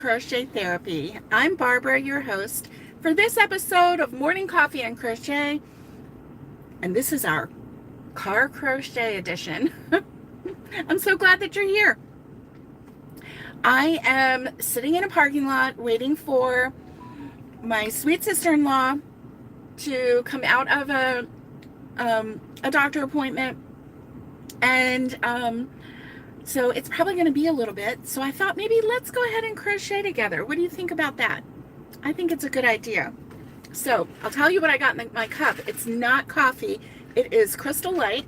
Crochet Therapy. I'm Barbara, your host, for this episode of Morning Coffee and Crochet, and this is our car crochet edition. I'm so glad that you're here. I am sitting in a parking lot waiting for my sweet sister-in-law to come out of a doctor appointment, and so it's probably going to be a little bit. So I thought maybe let's go ahead and crochet together. What do you think about that? I think it's a good idea. So I'll tell you what I got in my cup. It's not coffee. It is Crystal Light.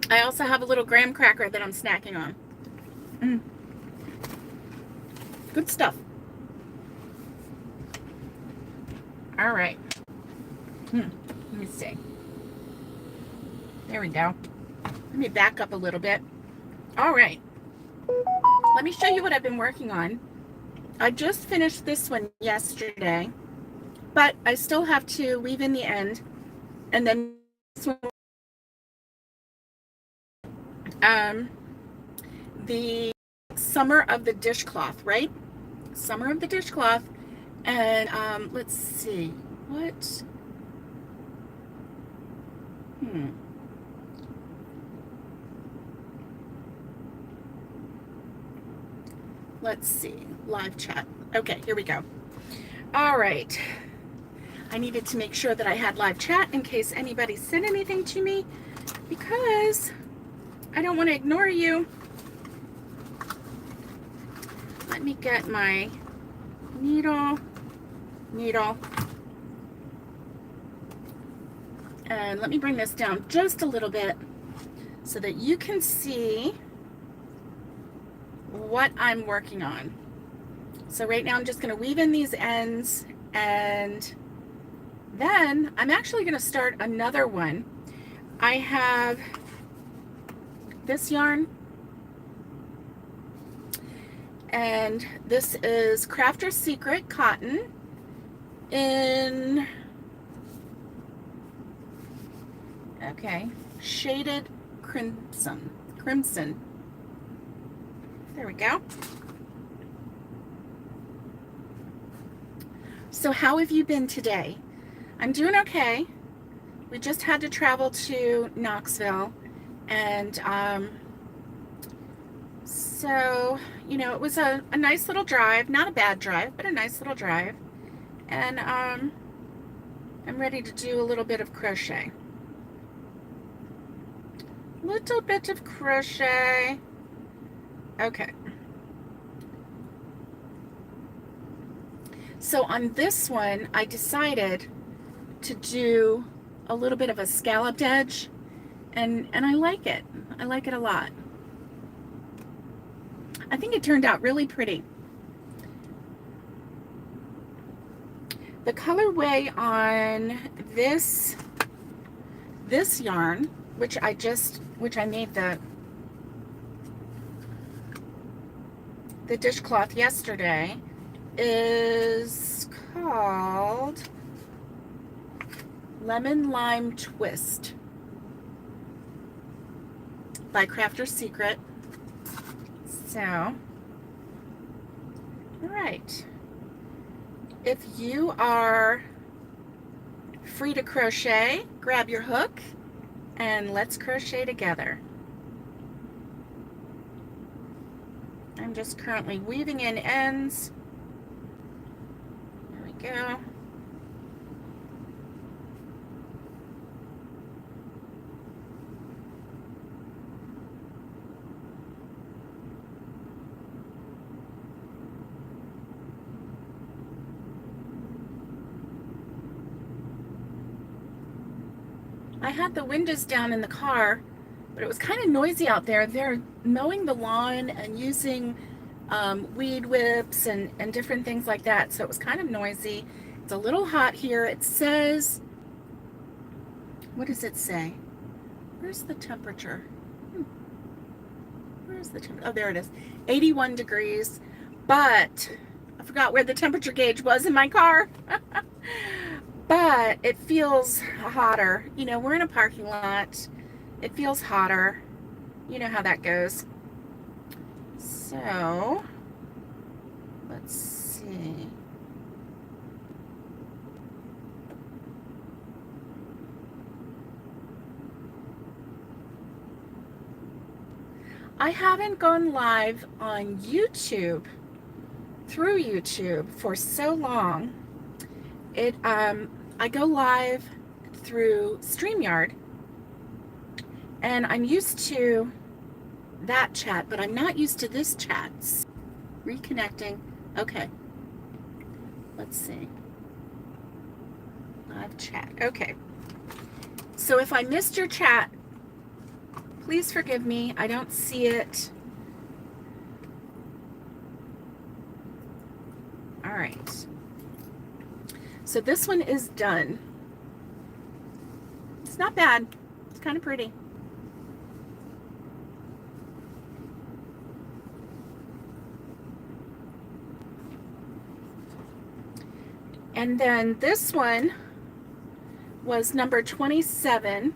I also have a little graham cracker that I'm snacking on. Good stuff. All right. Let me see. There we go. Let me back up a little bit. All right. Let me show you what I've been working on. I just finished this one yesterday, but I still have to weave in the end. And then this one, the Summer of the Dishcloth, right? Summer of the Dishcloth. And let's see. What? Let's see, live chat. Okay, here we go. All right. I needed to make sure that I had live chat in case anybody sent anything to me, because I don't want to ignore you. Let me get my needle. And let me bring this down just a little bit so that you can see what I'm working on. So right now I'm just going to weave in these ends, and then I'm actually going to start another one. I have this yarn, and this is Crafter's Secret cotton in shaded crimson. There we go. So how have you been today? I'm doing okay. We just had to travel to Knoxville, and so, you know, it was a nice little drive. Not a bad drive, but a nice little drive. And I'm ready to do a little bit of crochet. Little bit of crochet. Okay. So on this one, I decided to do a little bit of a scalloped edge, and I like it. I like it a lot. I think it turned out really pretty. The colorway on this yarn, which I made the dishcloth yesterday, is called Lemon Lime Twist by Crafter's Secret. So, all right. If you are free to crochet, grab your hook and let's crochet together. I'm just currently weaving in ends. There we go. I had the windows down in the car, but it was kind of noisy out there. They're mowing the lawn and using weed whips and different things like that, so it was kind of noisy. It's a little hot here. It says, what does it say? Where's the temperature? Where's the temperature? Oh, there it is. 81 degrees, but I forgot where the temperature gauge was in my car. But it feels hotter. You know, we're in a parking lot. It feels hotter. You know how that goes. So let's see. I haven't gone live on YouTube, through YouTube, for so long. I go live through StreamYard, and I'm used to that chat, but I'm not used to this chat. Reconnecting. Okay. Let's see. Live chat. Okay. So if I missed your chat, please forgive me. I don't see it. All right. So this one is done. It's not bad. It's kind of pretty. And then this one was number 27.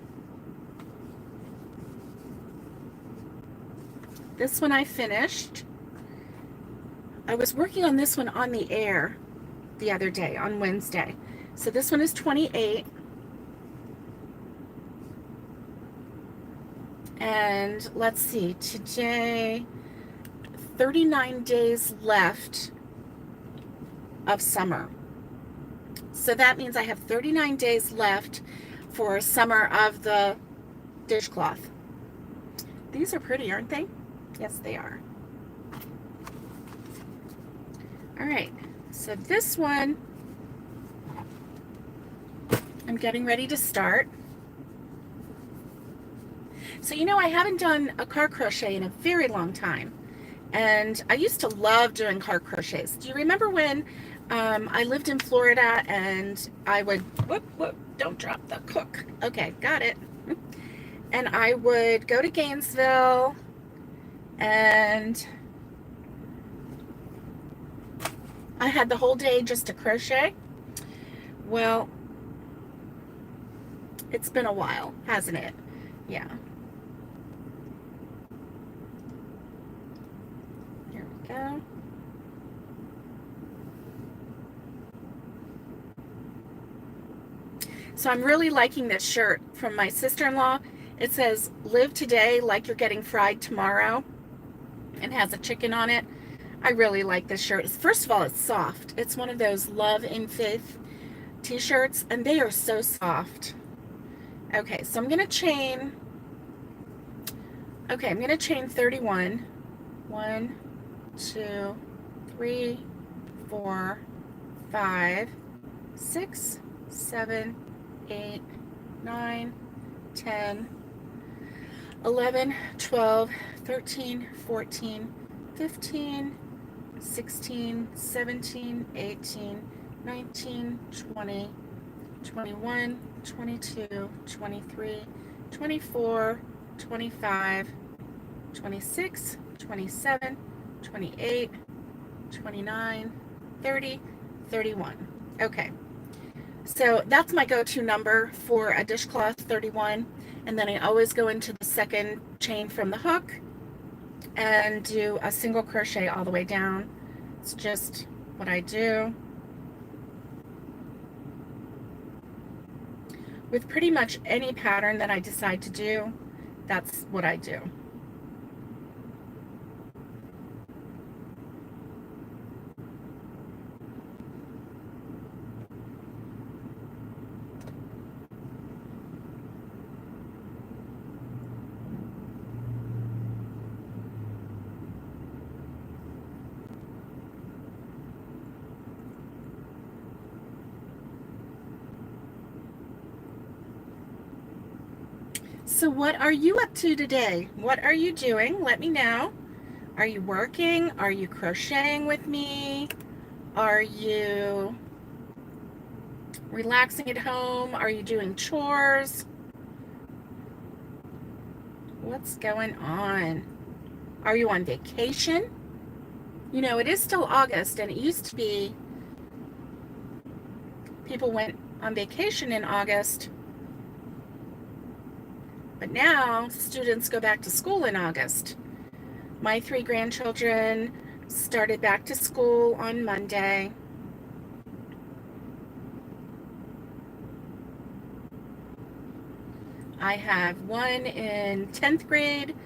This one I finished. I was working on this one on the air the other day, on Wednesday. So this one is 28. And let's see, today, 39 days left of summer. So that means I have 39 days left for summer of the dishcloth. These are pretty, aren't they? Yes, they are. All right, so this one, I'm getting ready to start. So, you know, I haven't done a car crochet in a very long time. And I used to love doing car crochets. Do you remember when I lived in Florida and I would, whoop, don't drop the cook. Okay, got it. And I would go to Gainesville and I had the whole day just to crochet. Well, it's been a while, hasn't it? Yeah. Here we go. So I'm really liking this shirt from my sister-in-law. It says, "Live today like you're getting fried tomorrow," and has a chicken on it. I really like this shirt. First of all, it's soft. It's one of those Love and Faith t-shirts, and they are so soft. Okay, so I'm going to chain. Okay, I'm going to chain 31. 1, 2, 3, 4, 5, 6, 7, 8, 9, 10, 11, 12, 13, 14, 15, 16, 17, 18, 19, 20, 21, 22, 23, 24, 25, 26, 27, 28, 29, 30, 31. Okay. So that's my go-to number for a dishcloth, 31. And then I always go into the second chain from the hook and do a single crochet all the way down. It's just what I do with pretty much any pattern that I decide to do. That's what I do. So what are you up to today? What are you doing? Let me know. Are you working? Are you crocheting with me? Are you relaxing at home? Are you doing chores? What's going on? Are you on vacation? You know, it is still August, and it used to be people went on vacation in August. But now students go back to school in August. My 3 grandchildren started back to school on Monday. I have one in 10th grade,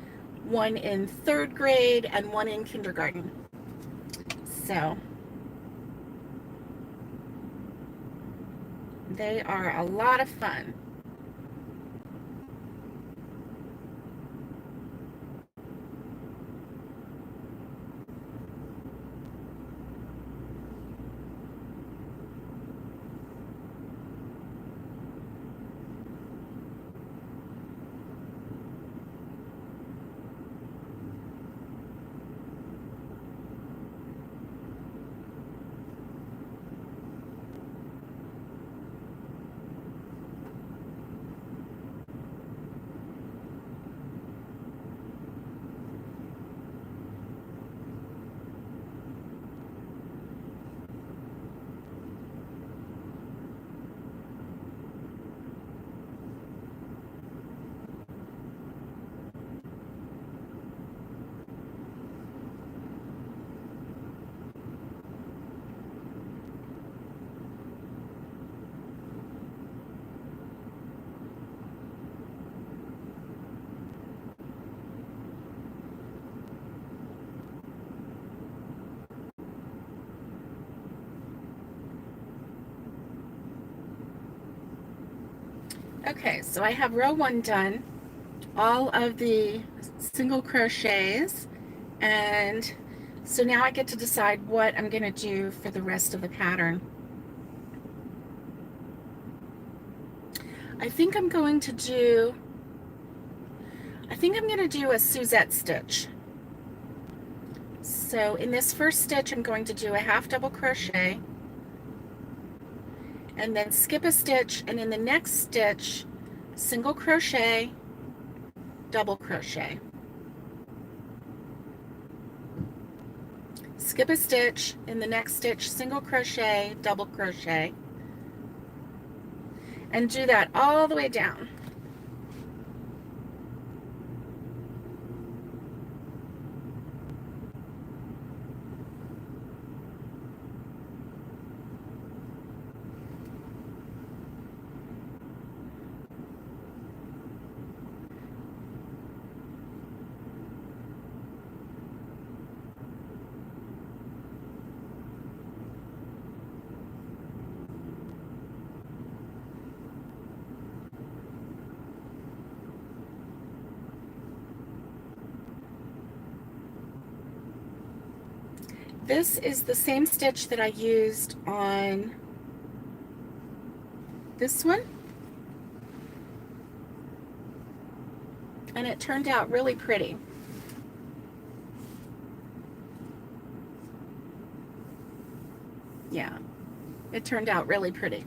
one in 3rd grade, and one in kindergarten. So they are a lot of fun. Okay, so I have row 1 done, all of the single crochets, and so now I get to decide what I'm going to do for the rest of the pattern. I think I'm going to do a Suzette stitch. So in this first stitch, I'm going to do a half double crochet and then skip a stitch, and in the next stitch, single crochet, double crochet. Skip a stitch, in the next stitch, single crochet, double crochet, and do that all the way down. This is the same stitch that I used on this one, and it turned out really pretty. Yeah, it turned out really pretty.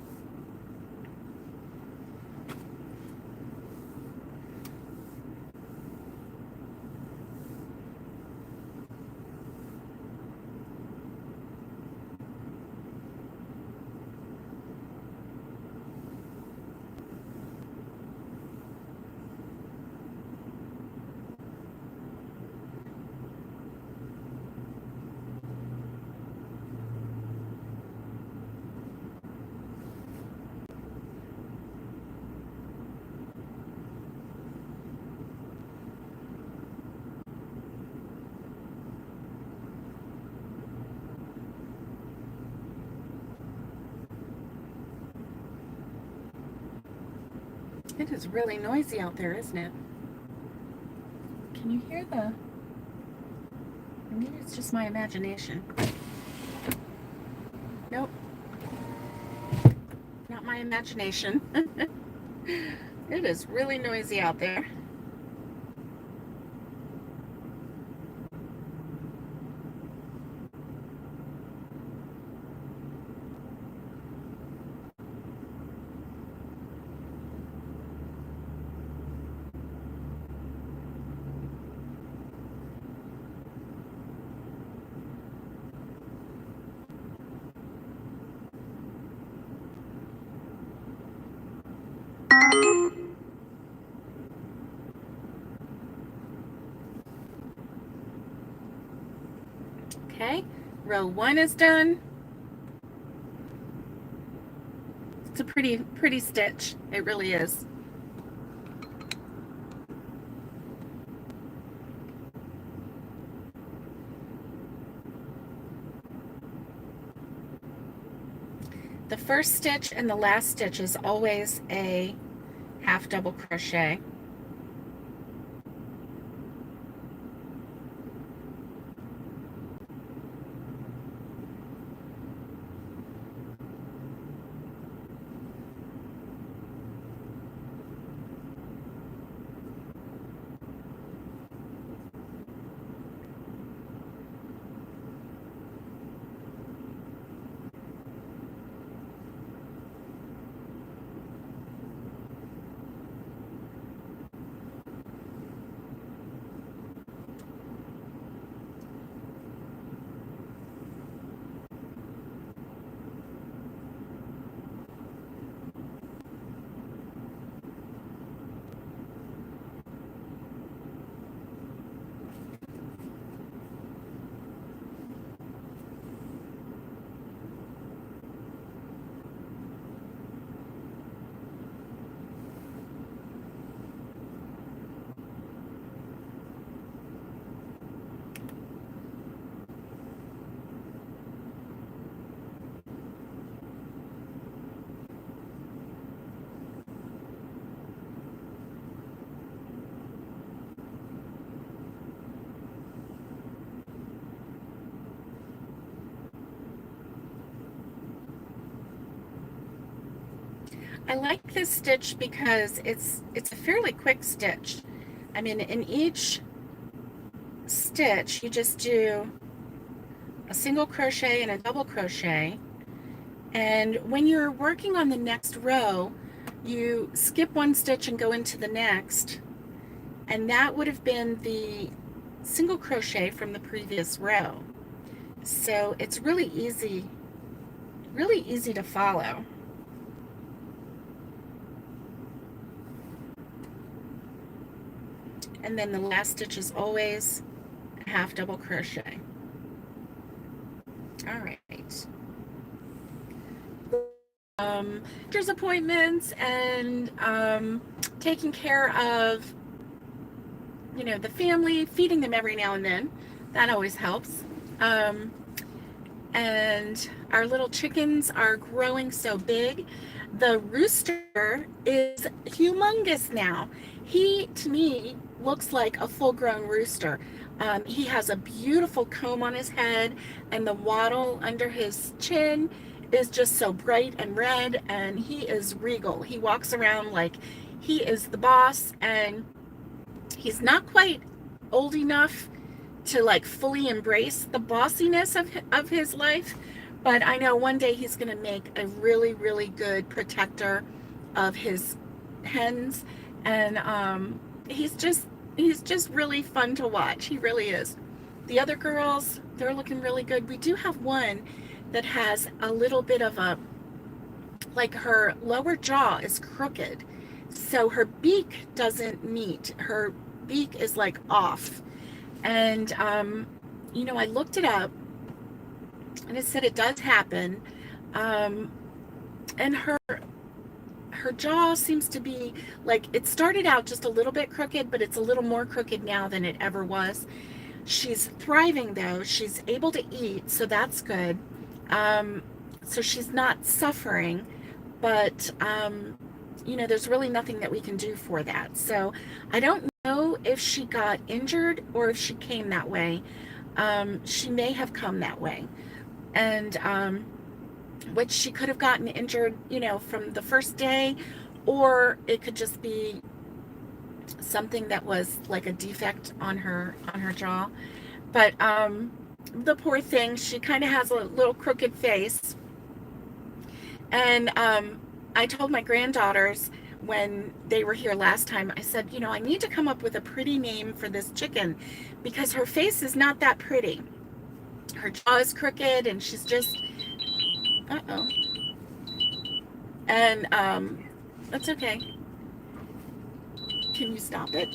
It is really noisy out there, isn't it? Can you hear the... Maybe it's just my imagination. Nope. Not my imagination. It is really noisy out there. Okay, row 1 is done. It's a pretty stitch. It really is. The first stitch and the last stitch is always a half double crochet. I like this stitch because it's a fairly quick stitch. I mean, in each stitch you just do a single crochet and a double crochet, and when you're working on the next row you skip one stitch and go into the next, and that would have been the single crochet from the previous row. So it's really easy to follow. And then the last stitch is always a half double crochet. All right. Doctor's appointments and taking care of, you know, the family, feeding them every now and then. That always helps. And our little chickens are growing so big. The rooster is humongous now. He, to me, looks like a full-grown rooster. He has a beautiful comb on his head, and the wattle under his chin is just so bright and red, and he is regal. He walks around like he is the boss, and he's not quite old enough to like fully embrace the bossiness of his life, but I know one day he's going to make a really good protector of his hens, and he's just really fun to watch. He really is. The other girls, they're looking really good. We do have one that has a little bit of a, like, her lower jaw is crooked, so her beak doesn't meet. Her beak is like off. And you know, I looked it up and it said it does happen. And her jaw seems to be like, it started out just a little bit crooked, but it's a little more crooked now than it ever was. She's thriving though. She's able to eat, so that's good. So she's not suffering, but you know, there's really nothing that we can do for that. So I don't know if she got injured or if she came that way. She may have come that way, and which she could have gotten injured, you know, from the first day, or it could just be something that was like a defect on her jaw. But the poor thing, she kind of has a little crooked face. And I told my granddaughters when they were here last time, I said, you know, I need to come up with a pretty name for this chicken because her face is not that pretty. Her jaw is crooked and she's just, uh-oh. And that's okay. Can you stop it?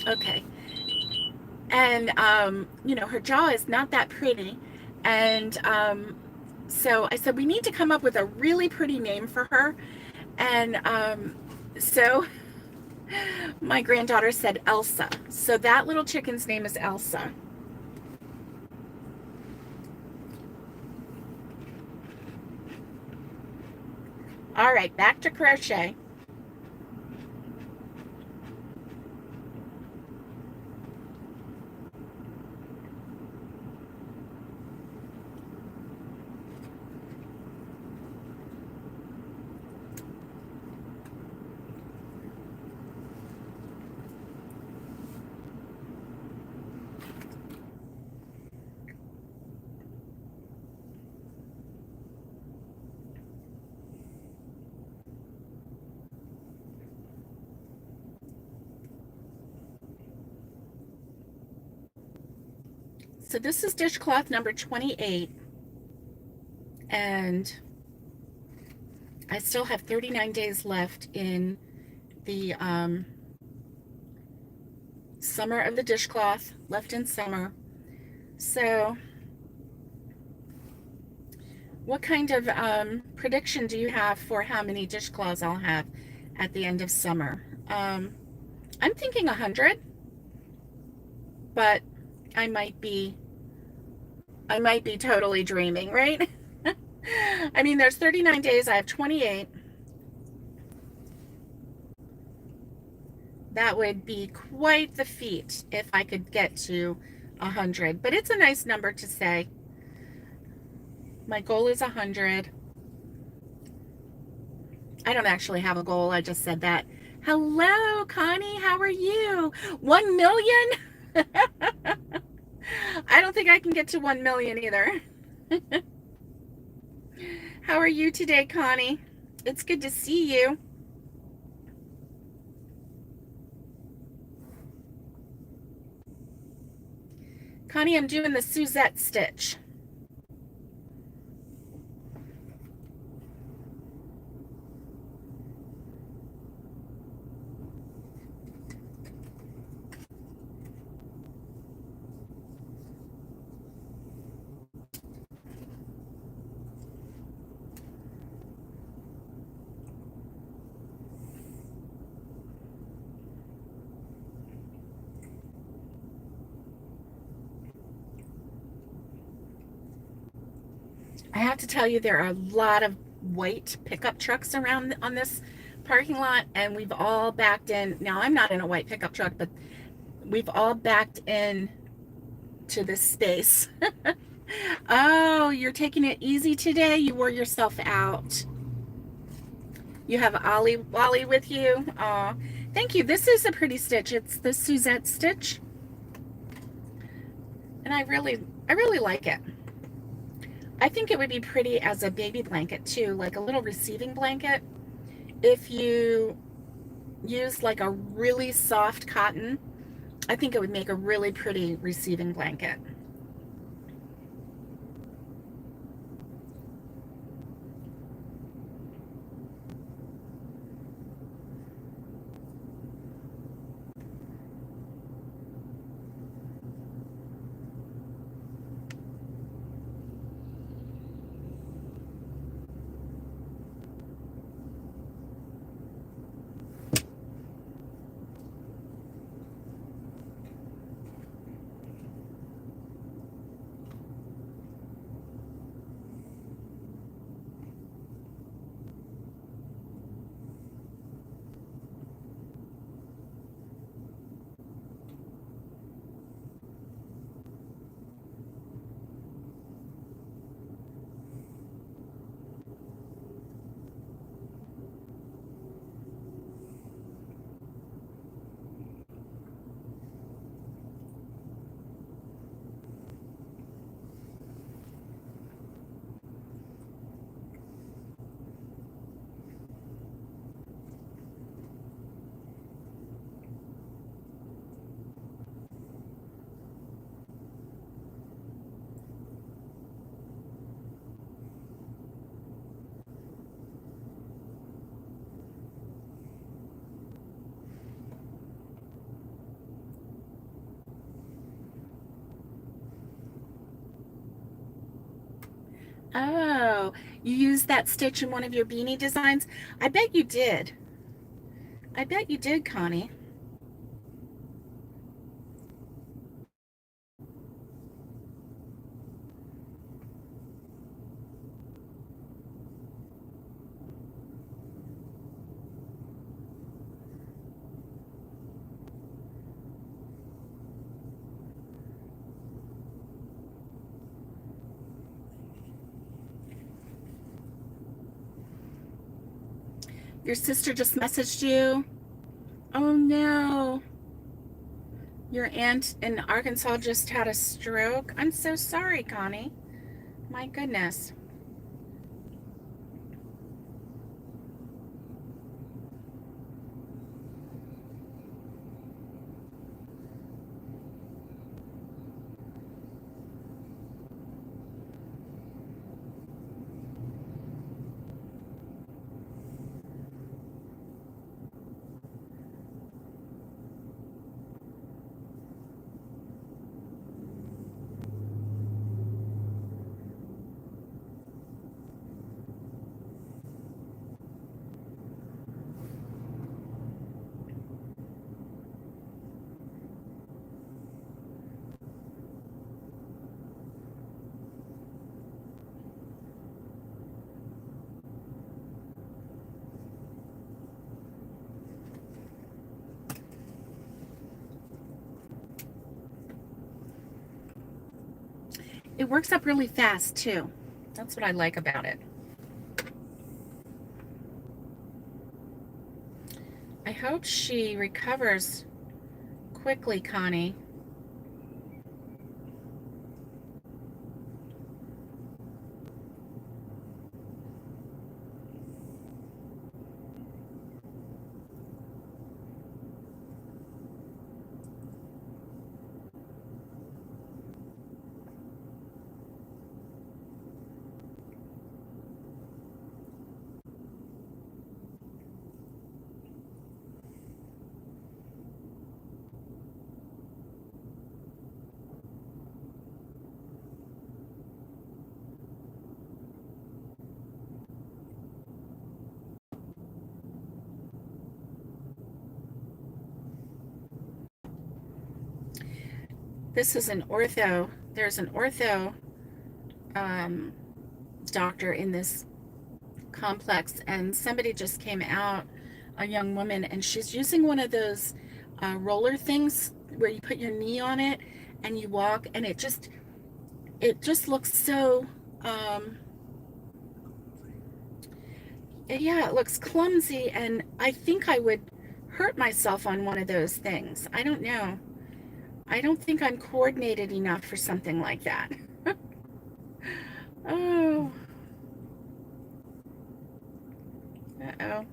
Okay. And, you know, her jaw is not that pretty. And so I said, we need to come up with a really pretty name for her. And so my granddaughter said Elsa. So that little chicken's name is Elsa. All right, back to crochet. So this is dishcloth number 28, and I still have 39 days left in the summer of the dishcloth, left in summer. So what kind of prediction do you have for how many dishcloths I'll have at the end of summer? I'm thinking 100, but I might be totally dreaming, right? I mean, there's 39 days. I have 28. That would be quite the feat if I could get to 100, but it's a nice number to say. My goal is 100. I don't actually have a goal. I just said that. Hello, Connie. How are you? 1 million? I don't think I can get to 1 million either. How are you today, Connie? It's good to see you. Connie, I'm doing the Suzette stitch. I have to tell you, there are a lot of white pickup trucks around on this parking lot, and we've all backed in. Now, I'm not in a white pickup truck, but we've all backed in to this space. Oh, you're taking it easy today? You wore yourself out. You have Wally with you? Oh, thank you. This is a pretty stitch. It's the Suzette stitch. And I really like it. I think it would be pretty as a baby blanket too, like a little receiving blanket. If you use like a really soft cotton, I think it would make a really pretty receiving blanket. Oh, you used that stitch in one of your beanie designs? I bet you did. I bet you did, Connie. Your sister just messaged you. Oh no. Your aunt in Arkansas just had a stroke. I'm so sorry, Connie. My goodness. It works up really fast, too. That's what I like about it. I hope she recovers quickly, Connie. This is an ortho. There's an ortho um, doctor in this complex, and somebody just came out, a young woman, and she's using one of those roller things where you put your knee on it and you walk, and it just looks so yeah, it looks clumsy, and I think I would hurt myself on one of those things. I don't know. I don't think I'm coordinated enough for something like that. Oh, uh-oh.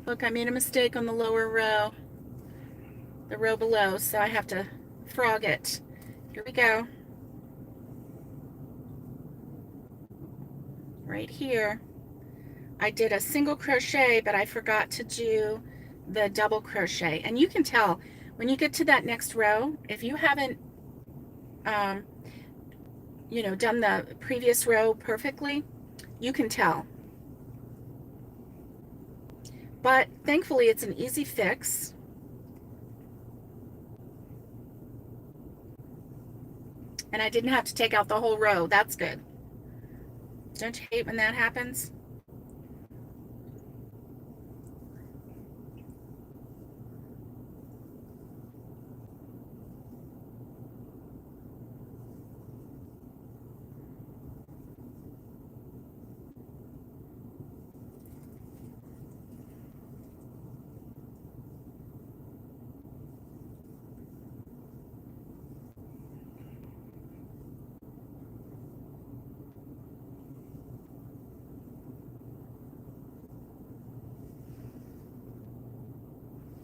Look, I made a mistake on the lower row, the row below, so I have to frog it. Here we go. Right here. I did a single crochet, but I forgot to do the double crochet. And you can tell when you get to that next row, if you haven't, um, done the previous row perfectly, you can tell. But thankfully, it's an easy fix. And I didn't have to take out the whole row. That's good. Don't you hate when that happens?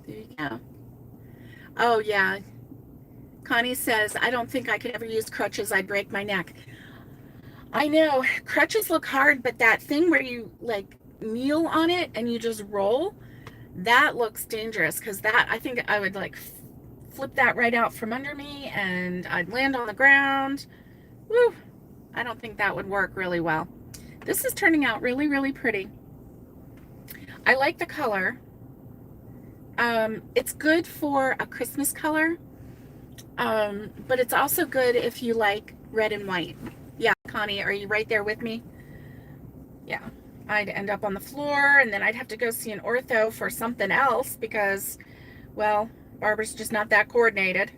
There you go. Oh, yeah. Connie says, I don't think I could ever use crutches. I'd break my neck. I know. Crutches look hard, but that thing where you like kneel on it and you just roll, that looks dangerous because that, I think I would like flip that right out from under me and I'd land on the ground. Woo! I don't think that would work really well. This is turning out really, really pretty. I like the color. It's good for a Christmas color, but it's also good if you like red and white. Yeah, Connie, are you right there with me? Yeah, I'd end up on the floor, and then I'd have to go see an ortho for something else because, well, Barbara's just not that coordinated.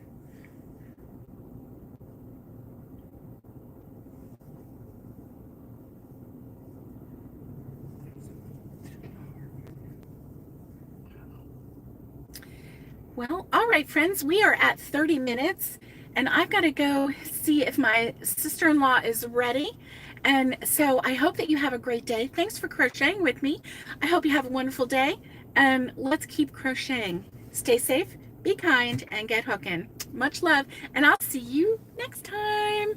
Well, all right, friends, we are at 30 minutes, and I've got to go see if my sister-in-law is ready. And so I hope that you have a great day. Thanks for crocheting with me. I hope you have a wonderful day, and let's keep crocheting. Stay safe, be kind, and get hooking. Much love, and I'll see you next time.